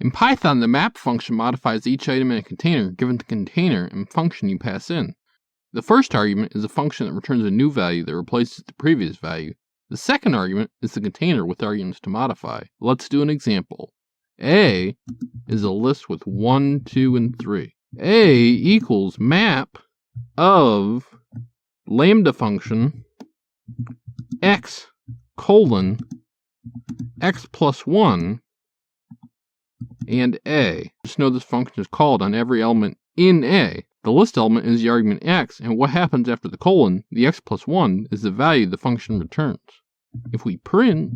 In Python, the map function modifies each item in a container given the container and function you pass in. The first argument is a function that returns a new value that replaces the previous value. The second argument is the container with arguments to modify. Let's do an example. A is a list with 1, 2, and 3. A equals map of lambda function x colon x plus 1 and A. Just know this function is called on every element in A. The list element is the argument x, and what happens after the colon, the x plus 1, is the value the function returns. If we print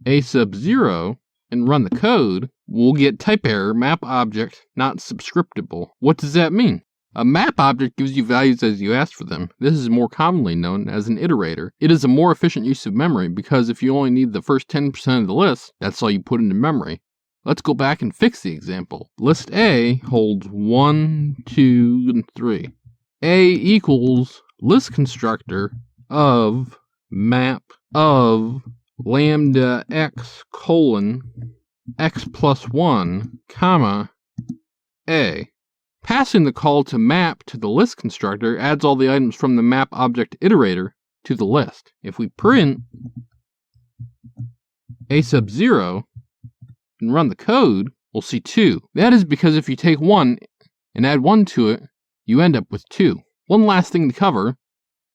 A sub 0 and run the code, we'll get type error, map object not subscriptable. What does that mean? A map object gives you values as you ask for them. This is more commonly known as an iterator. It is a more efficient use of memory because if you only need the first 10% of the list, that's all you put into memory. Let's go back and fix the example. List A holds 1, 2, and 3. A equals list constructor of map of lambda x colon x plus 1, comma, A. Passing the call to map to the list constructor adds all the items from the map object iterator to the list. If we print A sub 0 and run the code, we'll see 2. That is because if you take 1 and add 1 to it, you end up with 2. One last thing to cover.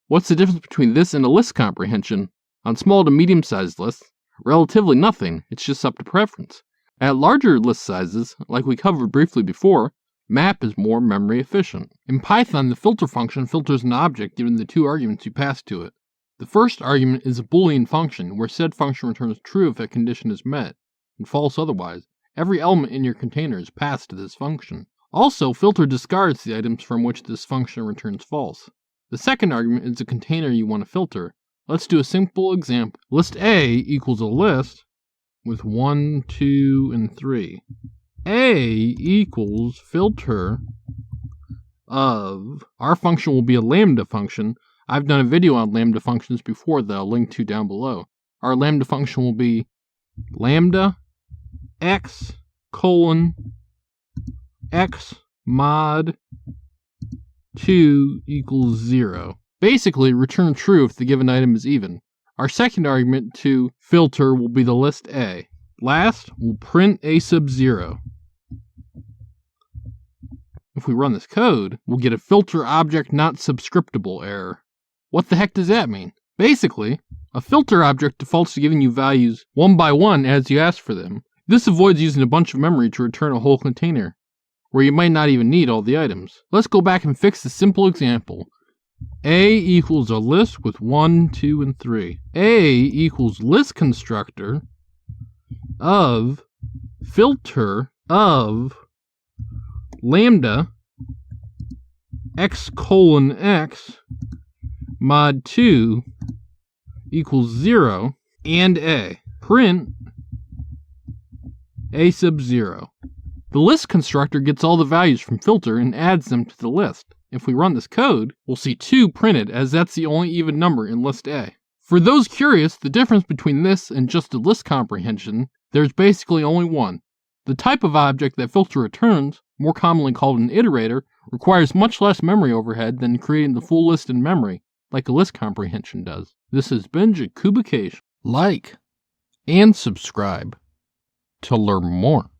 What's the difference between this and a list comprehension? On small to medium-sized lists, relatively nothing. It's just up to preference. At larger list sizes, like we covered briefly before, map is more memory efficient. In Python, the filter function filters an object given the two arguments you pass to it. The first argument is a Boolean function, where said function returns true if a condition is met, and false otherwise. Every element in your container is passed to this function. Also, filter discards the items from which this function returns false. The second argument is the container you want to filter. Let's do a simple example. List A equals a list with 1, 2, and 3. A equals filter of, our function will be a lambda function. I've done a video on lambda functions before that I'll link to down below. Our lambda function will be lambda x colon x mod 2 equals 0. Basically, return true if the given item is even. Our second argument to filter will be the list A. Last, we'll print A sub 0. If we run this code, we'll get a filter object not subscriptable error. What the heck does that mean? Basically, a filter object defaults to giving you values one by one as you ask for them. This avoids using a bunch of memory to return a whole container, where you might not even need all the items. Let's go back and fix the simple example. A equals a list with 1, 2, and 3. A equals list constructor of filter of lambda x colon x mod 2 equals 0 and A. Print A sub 0. The list constructor gets all the values from filter and adds them to the list. If we run this code, we'll see 2 printed as that's the only even number in list A. For those curious, the difference between this and just a list comprehension, there's basically only one. The type of object that filter returns, more commonly called an iterator, requires much less memory overhead than creating the full list in memory, like a list comprehension does. This has been Jakubication. Like and subscribe to learn more.